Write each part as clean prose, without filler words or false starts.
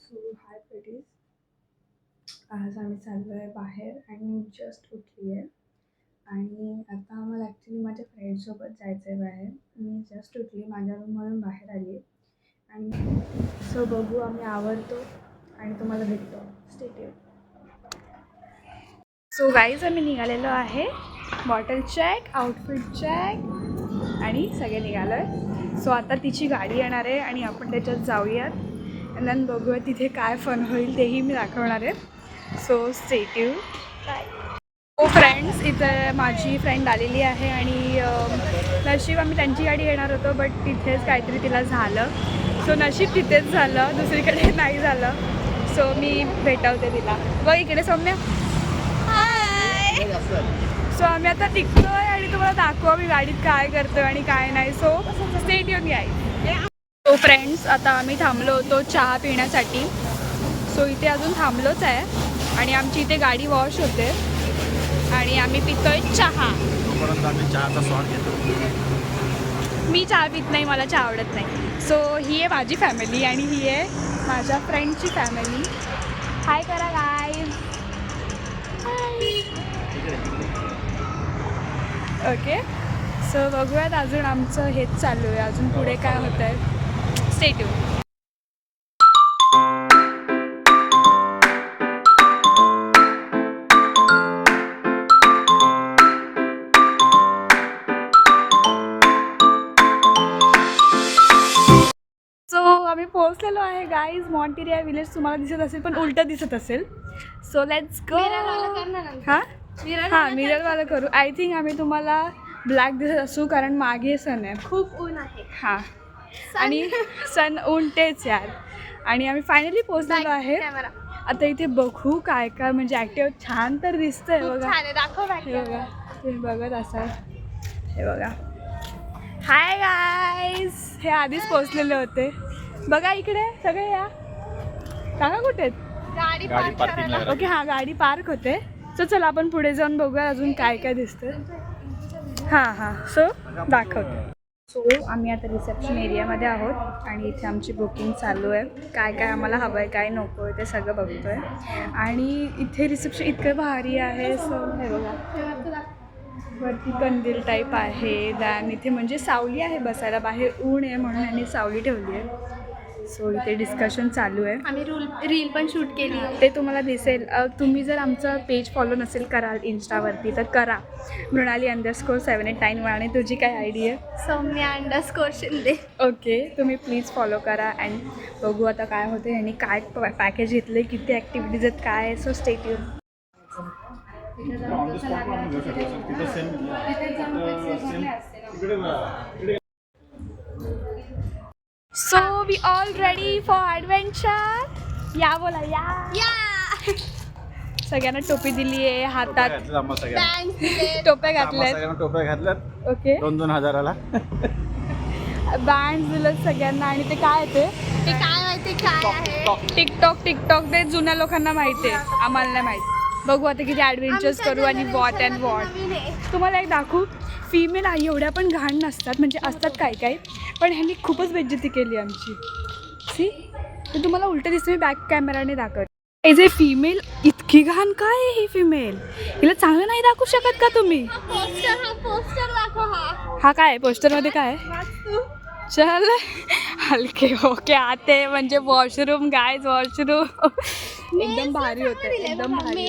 So हाय patties. आज आम्ही चाललो आहे बाहेर आणि मी जस्ट उठली आहे आणि आता आम्हाला ॲक्च्युली माझ्या फ्रेंडसोबत जायचं आहे बाहेर. मी जस्ट उठली, माझ्या रूममधून बाहेर आली आणि सो बघू आम्ही आवरतो आणि तुम्हाला भेटतो. Stay tune. सो गाईज आम्ही निघालेलो आहे. बॉटल चेक, आउटफिट चेक आणि सगळे निघालो आहे. सो आता तिची गाडी येणार आहे आणि आपण त्याच्यात जाऊयात आणि देन बघूया तिथे काय फन होईल तेही मी दाखवणार आहे. So stay tune. बाय. हो फ्रेंड्स, इथं माझी फ्रेंड आलेली आहे आणि नशीब आम्ही त्यांची गाडी येणार होतो बट तिथेच काहीतरी तिला झालं. सो नशीब तिथेच झालं, दुसरीकडे नाही झालं. सो मी भेटवते तिला. बघ इकडे सौम्या. हाय. सो आम्ही आता टिकतो आहे आणि तुम्हाला दाखवू आम्ही गाडीत काय करतो आणि काय नाही. So stay tune guys. So friends, आता आम्ही थांबलो होतो चहा पिण्यासाठी. सो इथे अजून थांबलोच आहे आणि आमची इथे गाडी वॉश होते आणि आम्ही पितोय चहा. आम्ही चहाचा स्वाद घेतो. मी चहा पित नाही, मला चहा आवडत नाही. सो ही आहे माझी फॅमिली आणि ही आहे माझ्या फ्रेंडची फॅमिली. हाय करा गाईज. ओके. सो बघूयात अजून आमचं हेच चालू आहे, अजून पुढे काय होतं आहे. Stay tune. आम्ही पोहोचलेलो आहे गाईज. मॉन्टेरिया विलेज तुम्हाला दिसत असेल पण उलटं दिसत असेल. So let's go. हां मिररवाला करू. आय थिंक आम्ही तुम्हाला ब्लॅक दिसत असू कारण मागे सन आहे, खूप ऊन आहे. हां आणि सन ऊन तेच यार. आणि आम्ही फायनली पोहोचलेलो आहे. आता इथे बघू काय काय म्हणजे ॲक्टिव्ह छान तर दिसतंय बघा. हे बघा, तुम्ही बघत असाल. हे बघा. Hi guys. हे आधीच पोहोचलेले होते बघा. इकडे सगळे या. काका कुठे आहेत? गाडी पार्किंगला. ओके हां गाडी पार्क होते. सो चला आपण पुढे जाऊन बघूया अजून काय काय दिसतं. हां सो दाखवते. सो आम्ही आता रिसेप्शन एरियामध्ये आहोत आणि इथे आमची बुकिंग चालू आहे. काय काय आम्हाला हवं आहे काय नको आहे ते सगळं बघतो आहे. आणि इथे रिसेप्शन इतकं भारी आहे. सो हे बघा वरती कंदील टाईप आहे. दॅन इथे म्हणजे सावली आहे बसायला, बाहेर ऊन आहे म्हणून यांनी सावली ठेवली आहे. सो इथे डिस्कशन चालू आहे. आम्ही रील पण शूट केली आहे, ते तुम्हाला दिसेल. तुम्ही जर आमचं पेज फॉलो नसेल कराल इन्स्टावरती तर करा. मृणाली_789 आणि तुझी काय आय डी आहे? सौम्या_ शिंदे. ओके तुम्ही प्लीज फॉलो करा अँड बघू आता काय होते. यांनी काय पॅकेज घेतलं, किती ॲक्टिव्हिटीज आहेत काय आहे. So stay tune. So we all ready for adventure. या बोला या. सगळ्यांना टोपी दिली आहे, हातात टोप्या घातल्यात. टोप्या घातल्यात. ओके 2,000 बँड दिलं सगळ्यांना. आणि ते काय ते काय माहिती काय आहे? टिकटॉक ते जुन्या लोकांना माहिती आहे, आम्हाला नाही माहिती. बघू आता किती ॲडव्हेंचर्स करू आणि वॉट अँड वॉट. तुम्हाला एक दाखवू. फिमेल आई एवढ्या पण घाण नसतात, म्हणजे असतात काय पण ह्यांनी खूपच बेइज्जती केली आमची. सी ते तुम्हाला उलटं दिसतं, मी बॅक कॅमेराने दाखवते. एज ए फिमेल इतकी घाण काय आहे ही फिमेल. हिला चांगलं नाही दाखवू शकत का तुम्ही? पोस्टर दाखव. हा काय पोस्टरमध्ये काय चल हलके ओके आते म्हणजे वॉशरूम गायज. वॉशरूम एकदम भारी होतं, एकदम भारी.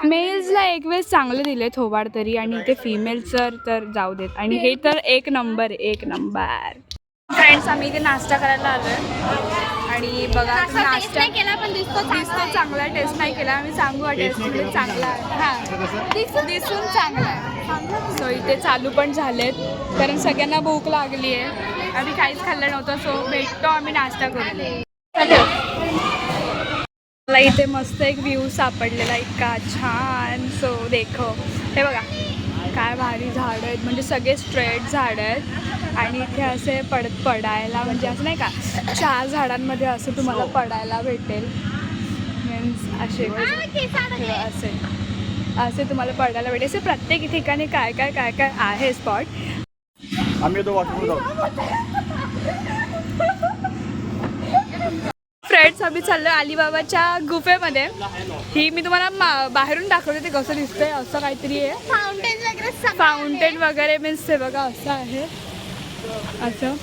मेल्सला एक वेळेस चांगलं दिले थोबाड तरी आणि इथे फिमेलचं तर जाऊ देत. आणि हे तर एक नंबर. फ्रेंड्स आम्ही इथे नाश्ता करायला आलो आहे आणि बघा नाश्ता केला पण दिसतो चांगला. टेस्ट नाही केला, आम्ही सांगू टेस्ट चांगला आहे. हां दिसून चांगला आहे. सो इथे चालू पण झालेत कारण सगळ्यांना भूक लागली आहे. आम्ही काहीच खाल्लं नव्हतं. सो भेटतो आम्ही नाश्ता करू. मला इथे मस्त एक व्ह्यू सापडलेला इतका छान. सो देखो हे बघा काय भारी झाडं आहेत, म्हणजे सगळे स्ट्रेट झाडं आहेत आणि इथे असे पडायला म्हणजे असं नाही का 4 झाडांमध्ये असं तुम्हाला पडायला भेटेल. मीन्स असे तुम्हाला पडायला भेटेल. असे प्रत्येक ठिकाणी काय काय आहे स्पॉट. आम्ही तो वॉशरूम जाऊ. फ्रेंड्स आम्ही चाललो अलिबाबाच्या गुफेमध्ये. ही मी तुम्हाला बाहेरून दाखवते ते कसं दिसतंय. असं काहीतरी आहे, फाउंटेन वगैरे मीन्स ते बघा असं आहे असं.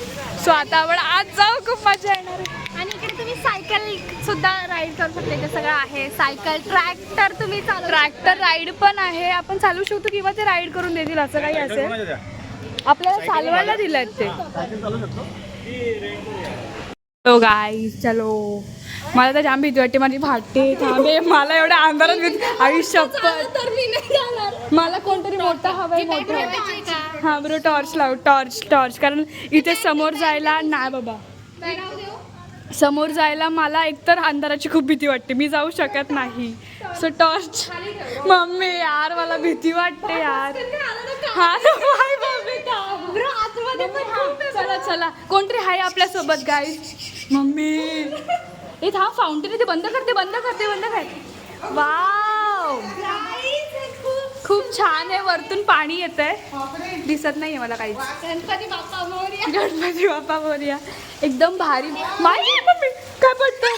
सो आता आपण आज जाऊ, खूप मजा येणार आहे. आणि इकडे तुम्ही सायकल सुद्धा राईड करू शकते, ते सगळं आहे. सायकल ट्रॅक्टर तुम्ही चालू ट्रॅक्टर राईड पण आहे, आपण चालू शकतो किंवा ते राईड करून देतील असं काही असेल. आपल्याला चालवायला दिलेत ते. चलो गाईस चलो. मला तर जाम भीती वाटते, माझी फाटते थांबे. मला एवढ्या अंधारात भीती आयुष्यात तर मी नाही जाणार. मला कोणतरी मोठा हवाय, मोठा. हा बरोबर, टॉर्च लाव, टॉर्च. कारण इथे समोर जायला नाही बाबा, समोर जायला मला एकतर अंधाराची खूप भीती वाटते, मी जाऊ शकत नाही. So torch. मम्मी यार मला भीती वाटते यार. हा बाय मम्मी थांब. चला चला, कोणतरी आहे आपल्यासोबत गाईज. मम्मी ए थांब, फाउंटेन ते बंद करते. वाव खूप छान आहे. वरतून पाणी येत आहे, दिसत नाहीये मला काहीच. गणपती बाप्पा मोरया. एकदम भारी. माझी मम्मी काय पडतं,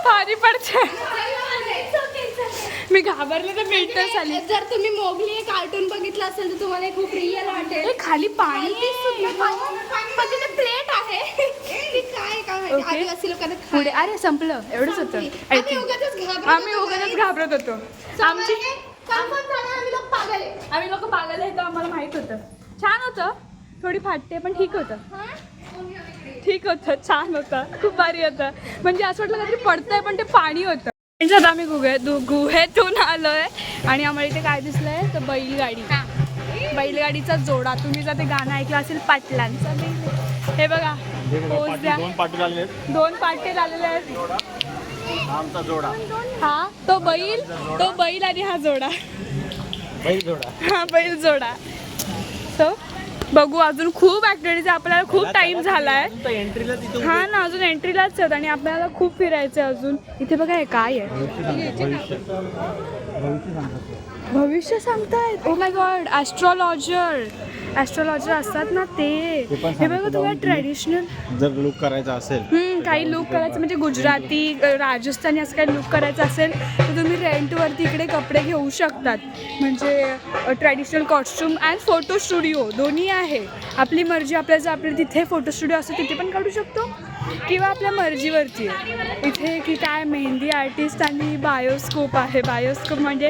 पाणी पडतंय. मी घाबरले तर मिळतं चालेल. जर तुम्ही मोगली कार्टून बघितलं असेल तर तुम्हाला खूप रिअल वाटेल. हे खाली पाणी प्लेट आहे ती काय ओके. आदिवासी लोकांना पुढे. अरे संपलं, एवढंच होतं. आम्ही उगाचच घाबरत होतो. आमची आम्ही लोक पागल आहे, तर आम्हाला माहित होतं. छान होतं, थोडी फाटते पण ठीक होतं. छान होतं, खूप भारी होतं. म्हणजे असं वाटलं काहीतरी पडतंय पण ते पाणी होतं. आता आम्ही गुहेतून आलोय आणि आम्हाला इथे काय दिसलंय तर बैलगाडीचा जोडा. तुम्ही जर ते गाणं ऐकलं असेल पाटलांचा. हे बघा, पोच द्या. 2 पाटी आलेले आहेत. 2 पाटे आलेले आहेत. आमचा जोडा, हा तो बैल आणि हा जोडा. बैल जोडा. सो बघू, अजून खूप ऍक्टिव्हिटीज. आपल्याला खूप टाइम झालाय. एंट्रीला तिथं हा ना, अजून एंट्रीलाच आहेत आणि आपल्याला खूप फिरायचं आहे अजून. इथे बघा हे काय आहे, भविष्य सांगतायत. ओ माय गॉड, ॲस्ट्रॉलॉजर असतात ना ते. हे बघा तुम्हाला ट्रेडिशनल जर लुक करायचा असेल, काही लुक करायचं म्हणजे गुजराती, राजस्थानी असं काही लुक करायचं असेल तर तुम्ही रेंटवरती इकडे कपडे घेऊ शकतात. म्हणजे traditional costume and photo studio दोन्ही आहे. आपली मर्जी, आपल्या तिथे फोटो स्टुडिओ असतो तिथे पण काढू शकतो किंवा आपल्या मर्जीवरती आहे. इथे की काय मेहंदी आर्टिस्ट आणि बायोस्कोप आहे. बायोस्कोप म्हणजे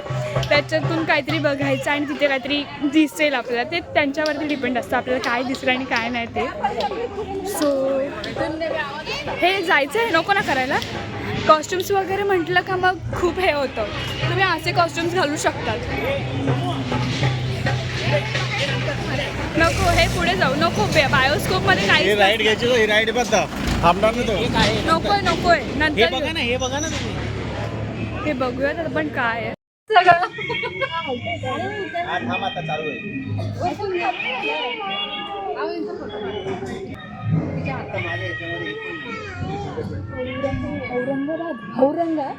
त्याच्यातून काहीतरी बघायचं आणि तिथे काहीतरी दिसेल आपल्याला. ते त्यांच्यावरती डिपेंड असतं आपल्याला काय दिसलं आणि काय नाही ते. सो हे जायचं आहे, नको ना करायला. कॉस्ट्युम्स वगैरे म्हटलं का मग खूप हे होतं. तुम्ही असे कॉस्ट्युम्स घालू शकतात. नको, हे पुढे जाऊ नको. बायोस्कोपमध्ये काही राईड घ्यायची, ही राईड बघा थांबणार ना तो. नकोय हे नंतर बघा ना, हे बघा ना तुम्ही. हे बघूयात आपण काय आहे. थांब, आता चालू आहे. औरंगाबाद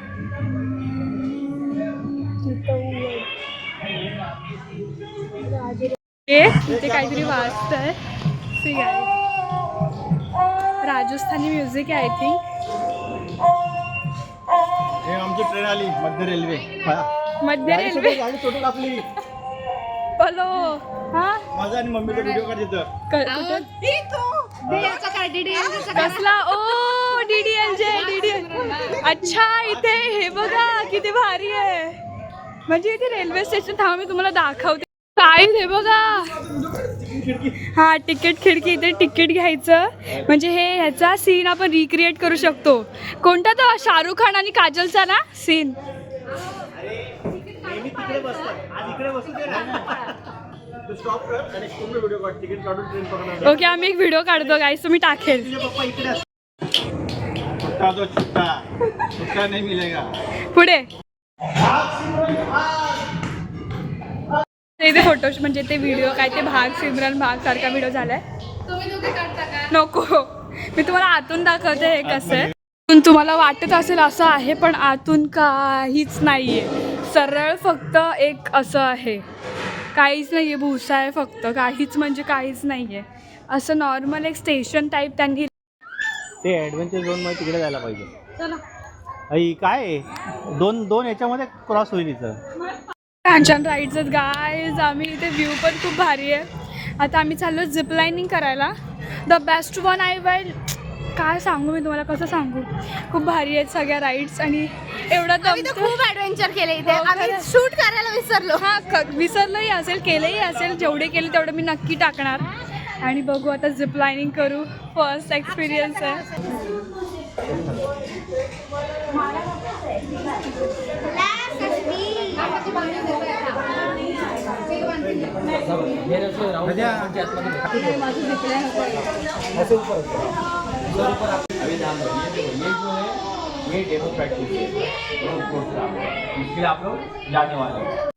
इथे काहीतरी वाजतंय. राजस्थानी म्युझिक आहे आय थिंक. हे आमची ट्रेन आली, मध्य रेल्वे. मध्य रेल्वे. गाडी छोटी आपली. पलो हा माझा आणि मम्मीचा व्हिडिओ काढ तिथं. कसला? ओ डीडीएल. अच्छा, इथे हे बघा किती भारी आहे. म्हणजे इथे रेल्वे स्टेशन. थांबा मी तुम्हाला दाखवते काय. हे बघा, हा तिकीट खिडकी. इथे तिकीट घ्यायचं म्हणजे हे ह्याचा सीन आपण रिक्रिएट करू शकतो. कोणता तो शाहरुख खान आणि काजलचा ना सीन. ओके, आम्ही एक व्हिडिओ काढतो गाईस, तुम्ही टाकेल. नाही मिलेगा. पुढे इथे फोटो म्हणजे ते व्हिडिओ काय ते सिमरन भाग सारखा व्हिडिओ झालाय. नको, मी तुम्हाला आतून दाखवते हे कसं आहे. तुम्हाला वाटत असेल असं आहे पण आतून काहीच नाहीये. सरळ फक्त एक असं आहे, काहीच नाहीये. भुसा आहे फक्त, काहीच म्हणजे काहीच नाहीये. असं नॉर्मल एक स्टेशन टाईप त्यांनी ते ॲडव्हेंचर झोनमध्ये तिकडे जायला पाहिजे. चला. आई काय आहे? दोन याच्यामध्ये क्रॉस होईल इथं. छान छान राईड्स आहेत गाईज. आम्ही इथे व्ह्यू पण खूप भारी आहे. आता आम्ही चाललो झिप लाईनिंग करायला. द बेस्ट वन आय वेल. काय सांगू मी तुम्हाला, कसं सांगू, खूप भारी आहेत सगळ्या राईड्स. आणि एवढा आम्ही तर खूप ॲडव्हेंचर केले इथे. आम्ही शूट करायला विसरलो. विसरलंही असेल, केलंही असेल. जेवढे केले तेवढं मी नक्की टाकणार. आणि बघू आता झिप लाईनिंग करू. फर्स्ट एक्सपिरियन्स आहे. ये डेमो प्रैक्टिस है, इसके लिए आप लोग जाने वाले हैं.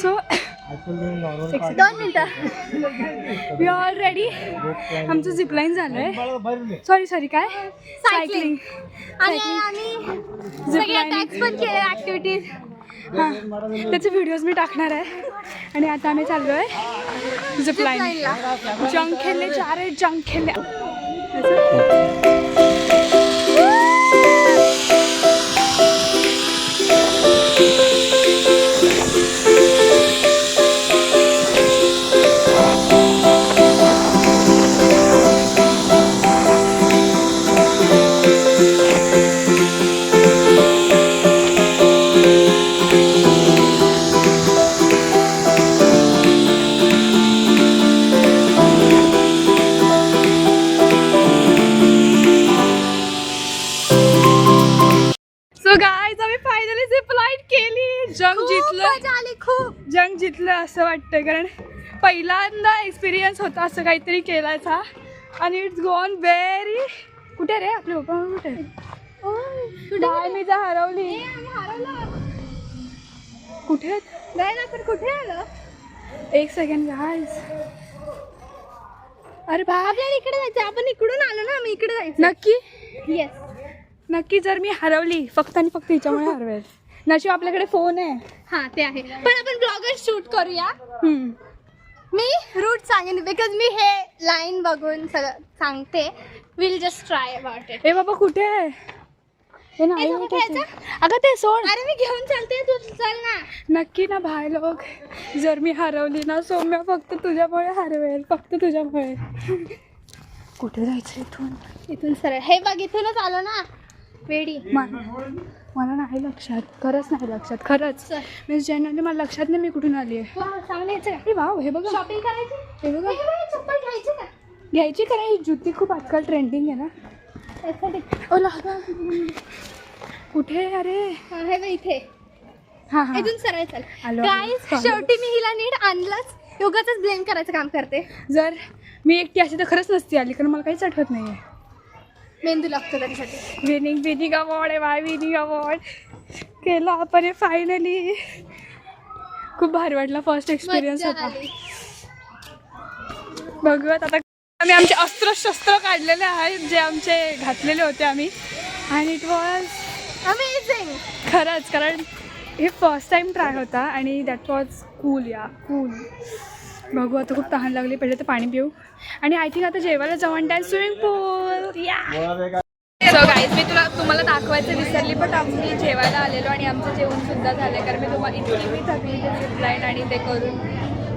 सो 2 मिनिटं. We all ready. आमचं झिपलाईन झालंय. सॉरी काय सायकलिंग. आणि आम्ही सगळे अटॅक्स पण केले, ॲक्टिव्हिटीज. हां, त्याचे व्हिडिओज मी टाकणार आहे. आणि आता आम्ही चाललो आहे झिपलाईन. जंक खेळले, 4 जंक खेळले. सो गाईज, आम्ही फायनली झिपलाईन केली. जंग जिंकलं. मजा आली खूप. जंग जिंकलं असं वाटतं, कारण पहिल्यांदा एक्सपिरियन्स होता असं काहीतरी केलायचा. आणि इट्स गॉन व्हेरी. कुठे रे आपले पप्पा, कुठे बाय? मी जा हरवली. कुठे नाही ना, पण कुठे आलं? 1 सेकंड गाईज. अरे बाय, आपल्याला इकडे जायचं. आपण इकडून आलो ना, आम्ही इकडे जायचं. नक्की येस. नक्की. जर मी हरवली फक्त आणि फक्त हिच्यामुळे हरवेल. नशीब आपल्याकडे फोन आहे. हा, ते आहे. पण आपण ब्लॉगर शूट करूया. हम्म. मी रूट सांगेन, बिकॉज मी हे लाईन बघून सगळं सांगते. Will just try about it. ए बाबा, कुठे आहे? हे नाही हे वाटत घ्यायचं? आहे. अगं ते सोड. अरे मी घेऊन चालते, तू चल ना. नक्की ना भाई लोक. जर मी हरवली ना सौम्या, फक्त तुझ्यामुळे हरवेल, फक्त तुझ्यामुळे. कुठे जायचं इथून? इथून सरळ. हे बघ, इथूनच आलो ना. वेडी. मला नाही लक्षात, खरंच नाही लक्षात, खरंच. म्हणजे जनरली मला लक्षात नाही मी कुठून आली आहे. चांगलं यायचं का? अरे वाव, हे बघा. शॉपिंग करायची. हे बघा, चप्पल घ्यायची का? घ्यायची का नाही? जुती खूप आजकाल ट्रेंडिंग आहे ना. ओला कुठे? अरे हे बघ इथे. हां हां, इथून सरळ चल. आलो. गाईज, शेवटी मी हिला नीट आणलंच. योगाचंच ब्लेम करायचं काम करते. जर मी एकटी अशी तर खरंच नसती आली, कारण मला काहीच आठवत नाही आहे. मेंदू लागतो त्याच्यासाठी. विनिंग अवॉर्ड आहे बाय. विनिंग अवॉर्ड केला आपण फायनली. खूप भारी वाटला. फर्स्ट एक्सपिरियन्स मज्जा होता. आली. बघूयात आता. आम्ही आमचे अस्त्रशस्त्र काढलेले आहेत, जे आमचे घातलेले होते आम्ही. आणि इट वॉज अमेझिंग. खरंच, कारण हे फर्स्ट टाईम ट्राय होता आणि दॅट वॉज कूल. कूल. बघू आता, खूप तहान लागली. पहिले तर पाणी पिऊ. आणि आय थिंक आता जेवायला जाऊन टाइम स्विमिंग पूल. सो गाईज, मी तुम्हाला दाखवायचं विसरली, पण आम्ही जेवायला आलेलो आणि आमचं जेवणसुद्धा झालं. कारण मी तुम्हाला इतकी मी थकली ते झिपलाईन आणि ते करून,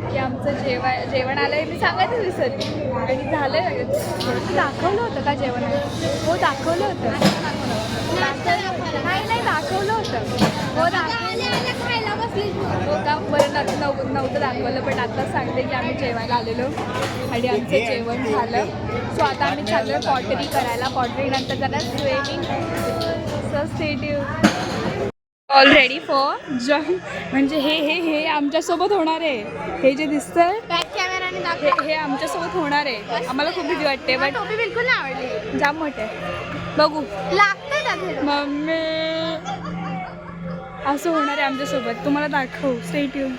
की आमचं जेवण आलं आहे मी सांगायचं विसरली. आणि झालं आहे. दाखवलं होतं का जेवण? हो, दाखवलं होतं. नाही दाखवलं होतं. हो, खायला बसली. हो का? बरं, नव्हतं दाखवलं, पण आत्ताच सांगते की आम्ही जेवायला आलेलो आणि आमचं जेवण झालं. सो आता आम्ही चाललो आहे पॉटरी करायला. पॉटरी नंतर जरा swimming. So stay tuned. All ready for jump. म्हणजे हे आमच्यासोबत होणार आहे. हे जे दिसतंय बॅक कॅमेराने दाखव. हे आमच्यासोबत होणार आहे. आम्हाला खूप भीती वाटते, बट टोपी बिलकुल नाही आवडली. जाम मोठे. बघू. लागतं त्यात. मम्मी, असं होणार आहे आमच्यासोबत. तुम्हाला दाखवू. Stay tuned.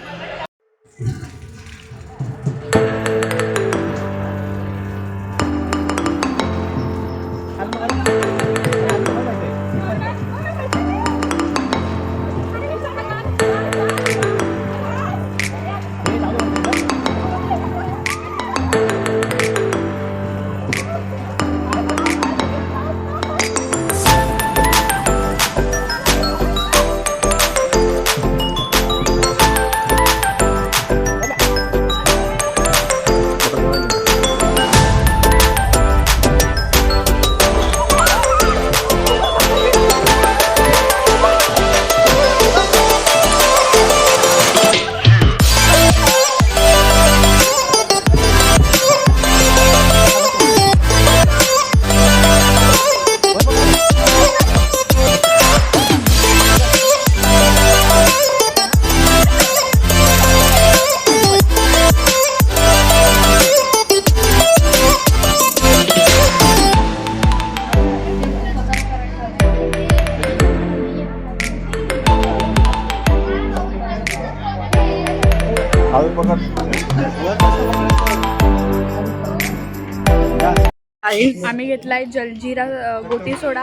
आम्ही घेतलाय जलजिरा गोटी सोडा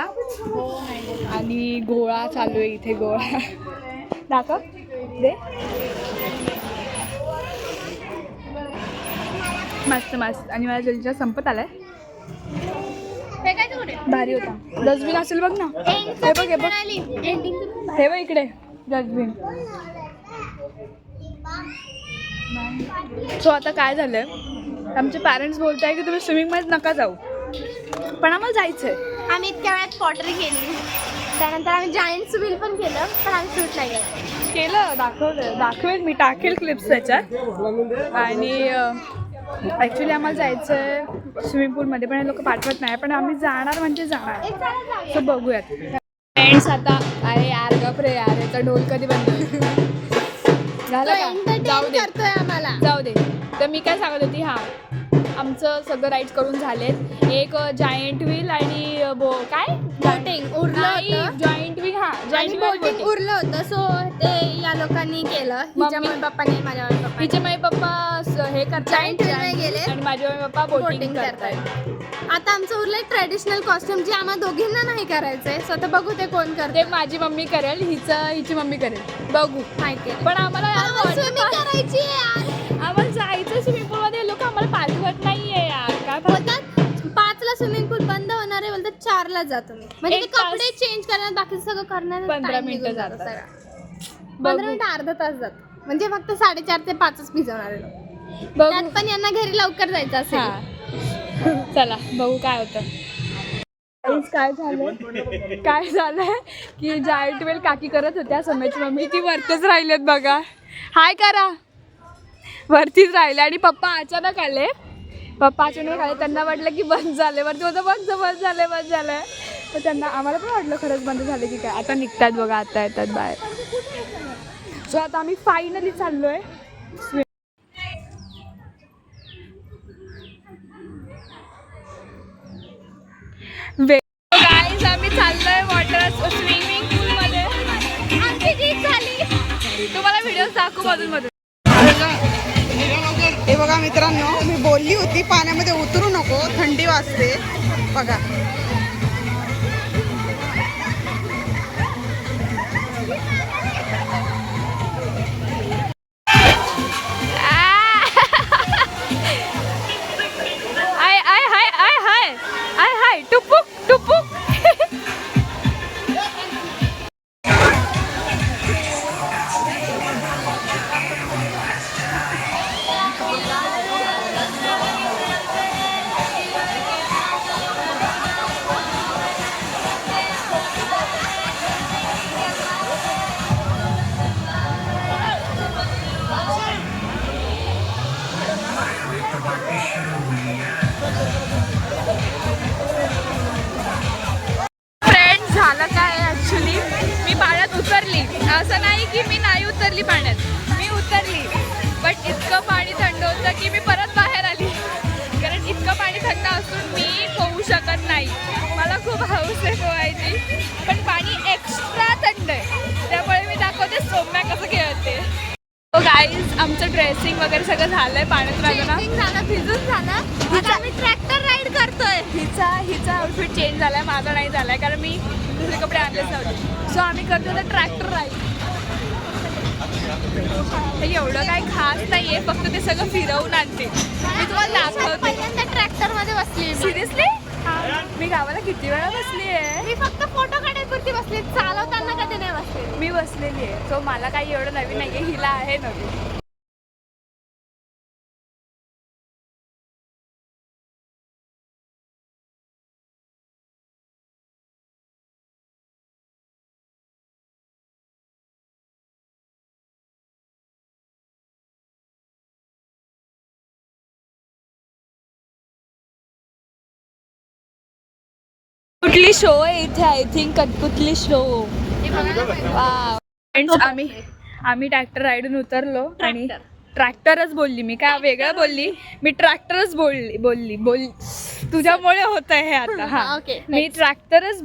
आणि गोळा चालू आहे इथे. गोळा दाखव दे. मस्त मस्त. आणि मला जलजिरा संपत आलाय. भारी होता. डस्टबिन असेल बघ ना. हे बघ हे बघ हे बघ इकडे डस्टबिन. सो आता काय झालंय, आमचे पॅरेंट्स बोलत आहे की तुम्ही स्विमिंगमध्ये नका जाऊ, पण आम्हाला जायचं आहे. आम्ही इतक्या वेळात पॉटरी केली, त्यानंतर आम्ही जायंट स्विल पण केलं, पण आम्ही शूट नाही केलं. दाखवेल मी, टाकेल क्लिप्स त्याच्यात. आणि ॲक्च्युली आम्हाला जायचं आहे स्विमिंग पूलमध्ये, पण हे लोक पाठवत नाही, पण आम्ही जाणार म्हणजे जाणार. सो बघूयात फ्रेंड्स. आता अरे यार गप रे यार, याचा ढोल कधी बंद होईल? झालं का? जाऊ दे करतोय आम्हाला. जाऊ दे. तर मी काय सांगत होती, हां आमचं सगळं राईड्स करून झालेत. एक जायंट व्हील आणि काय बोटिंग उरलं होतं. जॉईंट व्हील, हां जॉईंट बोटिंग व्हील उरलं होतं. सो ते या लोकांनी केलं. हिच्या मम्मी- मम्मी पप्पाने, माझ्या मम्मी पप्पा हिचे मम्मी पप्पा हे करतात Giant wheel मध्ये गेले. आणि माझे मम्मी पप्पा बोटिंग करतायत. आता आमचं उरलंय ट्रेडिशनल कॉस्ट्युम, जे आम्हाला दोघींना नाही करायचंय. सो आता बघू ते कोण करते. ते माझी मम्मी करेल, हिची मम्मी करेल, बघू. माहिती पण आम्हाला स्विमिंग करायची आहे यार. आम्हाला जायचं स्विमिंग पूलमध्ये. लोक आम्हाला पाठवत नाहीये यार. काय बोलतात 5ला स्विमिंग पूल बंद होणार आहे, बोलतात 4ला जातो मी. म्हणजे ते एक तास. कपडे चेंज करण्यात, बाकीचं सगळं करण्यात 15 time मिनिटं निघून जातं जातात. सगळं. 15 मिनिटं अर्धा तास जातो. म्हणजे फक्त 4:30 ते 5च भिजवणार आहे. बघू. त्यात पण यांना घरी लवकर जायचं असेल. हां चला बघू काय होतं. काय झालंय की जायंट वेल काकी करत होत्या, समयची मम्मी ती वरतीच राहिलेत बघा. हाय करा. वरतीच राहिले आणि पप्पा अचानक आले. त्यांना वाटलं की बंद झाले. वरती होतं बंद झालंय. तर त्यांना आम्हाला पण वाटलं खरंच बंद झाले की काय. आता निघतात बघा, आता येतात बाहेर. सो आता आम्ही फायनली चाललोय. गाईज आम्ही चाललोय वॉटर स्विमिंग पूलमध्ये. आमची जीप झाली. तुम्हाला व्हिडिओ दाखवू मधून. हे बघा मित्रांनो, मी बोलली होती पाण्यामध्ये उतरू नको, थंडी वाजते. बघा हाय टुपुक. फ्रेंड्स झालं काय ॲक्च्युली, मी पाण्यात उतरली. असं नाही की मी नाही उतरली पाण्यात, मी उतरली. बट इतकं पाणी थंड होतं की मी परत बाहेर आली. कारण इतकं पाणी थंड असून मी पोहू शकत नाही. मला खूप हौस आहे पोहायची, पण पाणी एक्स्ट्रा थंड आहे. त्यामुळे मी दाखवते सौम्या कसं खेळते. तो गाईज आमचं ड्रेसिंग वगैरे सगळं झालंय पाण्यात राहताना. झालं, भिजून झालं. आता आम्ही ट्रॅक्टर राईड करतोय. हिचा आउटफिट चेंज झालाय, माझा नाही झालाय कारण मी दुसरे कपडे आणलेच नव्हते. सो आम्ही करतो तर ट्रॅक्टर राईड. एवढं काही खास नाहीये, फक्त ते सगळं फिरवून आणते. मी तुम्हाला दाखवते. पहिल्यांदा ट्रॅक्टर मध्ये बसली. सिरियसली मी गावाला किती वेळा बसली आहे. मी फक्त फोटो काढायपुरती बसली, चालवताना कधी नाही बसले. मी बसलेली आहे. सो मला काही एवढं नवीन नाहीये, हिला आहे नवीन. कुठली शो आहे इथे? आय थिंक कटपुतली शो. फ्रेंड्स आम्ही ट्रॅक्टर राईडून उतरलो आणि ट्रॅक्टरच बोलली मी, काय वेगळं बोलली मी. ट्रॅक्टरच बोलली तुझ्यामुळे होत आहे हे आता. हा ओके, मी ट्रॅक्टरच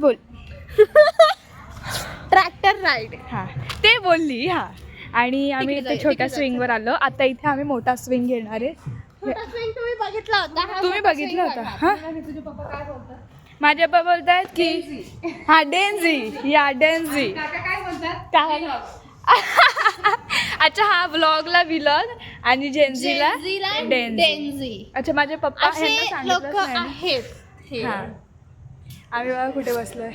ट्रॅक्टर राईड. हा ते बोलली. हा आणि आम्ही इथे छोट्या स्विंगवर आलो. आता इथे आम्ही मोठा स्विंग घेणार आहे. ट्विन तुम्ही बघितला होता हा तुम्ही मोठा बघितला swing होता बघा. हा तुझे पप्पा काय बोलतात? माझे पप्पा बोलतात की हा डेन्झी या डेन्झी काका काय बोलतात? काय अच्छा हा व्लॉगला व्लॉग आणि जेन्झीला जेन्झीला डेन्झी डेन्झी. अच्छा माझे पप्पा असे ह्यांना लोक सांगितलंच नाही आहेत हे. हा आम्ही बघा कुठे बसलोय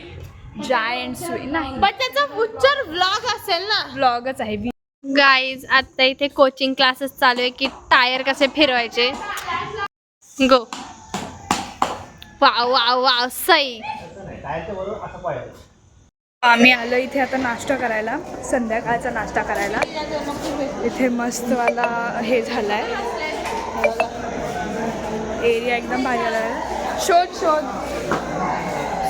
जायंट स्विंग नाही पण त्याचा उच्चार व्लॉग असेल ना. व्लॉगच आहे गाईज आता इथे कोचिंग क्लासेस चालू आहे की टायर कसे फिरवायचे. गो वाव वाव वाव सई. टायरच्या बरोबर असं पाहिजे. आम्ही आलो इथे आता नाश्ता करायला संध्याकाळचा नाश्ता करायला. इथे मस्तवाला हे झालाय एरिया एकदम भारी आला आहे. शोध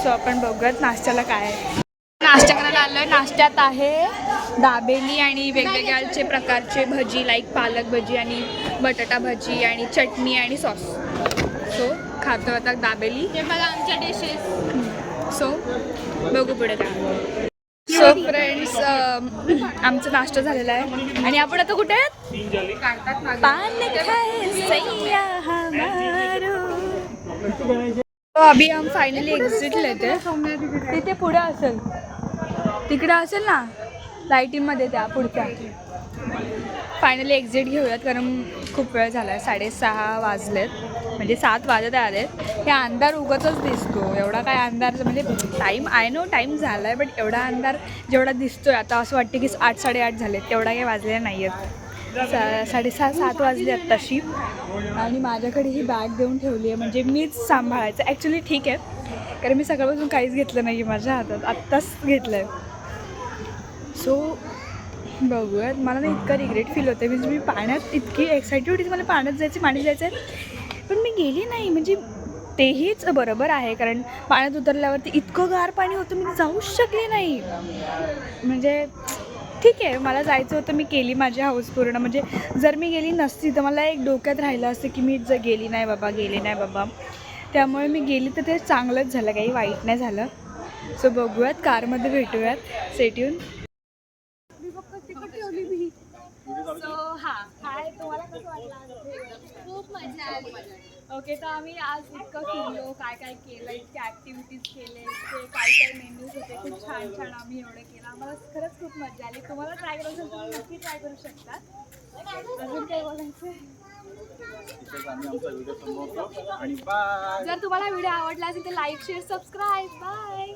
सो आपण बघूयात नाश्त्याला काय आहे. नाश्ता करायला आलोय. नाश्त्यात आहे दाबेली आणि वेगवेगळ्याचे प्रकारचे भजी लाईक पालक भजी आणि बटाटा भजी आणि चटणी आणि सॉस. सो खातो आता दाबेली. हे बघा आमच्या डिशेस. सो बघू पुढे काय. सो फ्रेंड्स आमचा नाश्ता झालेला आहे आणि आपण आता कुठे आहेत पान खाए सैया हमारो. तो अभी हम फायनली एक्झिट लेते. तिथे पुढे असेल तिकडे असेल ना लाईटिंगमध्ये त्या पुढच्या. फायनली एक्झिट घेऊयात कारण खूप वेळ झाला आहे 6:30 वाजलेत म्हणजे 7 वाजत आलेत. हे अंधार उगतच दिसतो एवढा काय अंधार म्हणजे टाईम आय नो टाईम झाला आहे बट एवढा अंधार जेवढा दिसतोय आता असं वाटतं की 8 साडेआठ झालेत तेवढा काही वाजलेला नाही आहेत. 6:30-7 वाजले आहेत तशी. आणि माझ्याकडे ही बॅग देऊन ठेवली आहे म्हणजे मीच सांभाळायचं. ॲक्च्युली ठीक आहे कारण मी सकाळपासून काहीच घेतलं नाही आहे माझ्या हातात आत्ताच घेतलं आहे. सो बघूयात. मला ना इतकं रिग्रेट फील होतं म्हणजे मी पाण्यात इतकी एक्सायटेड होती मला पाण्यात जायचं पण मी गेली नाही. म्हणजे तेहीच बरोबर आहे कारण पाण्यात उतरल्यावरती इतकं गार पाणी होतं मी जाऊच शकले नाही. म्हणजे ठीक आहे मला जायचं होतं मी केली माझी हाऊस पूर्ण. म्हणजे जर मी गेली नसती तर मला एक डोक्यात राहिलं असतं की मी गेली नाही बाबा. त्यामुळे मी गेली तर ते चांगलंच झालं काही वाईट नाही झालं. सो बघूयात कारमध्ये भेटूयात सेट येऊन. सो हाय तुम्हाला कसं वाटलं. खूप मजा आली. ओके तर आम्ही आज इतकं फिरलो काय काय केलं इतके ॲक्टिव्हिटीज केले इतके काय मेन्यूज होते खूप छान आम्ही एवढं केलं. आम्हाला खरंच खूप मजा आली. तुम्हाला ट्राय करू असेल तुम्ही नक्की ट्राय करू शकता. अजून काय बोलायचं. आणि बाय. जर तुम्हाला व्हिडिओ आवडला असेल तर लाईक शेअर सबस्क्राईब बाय.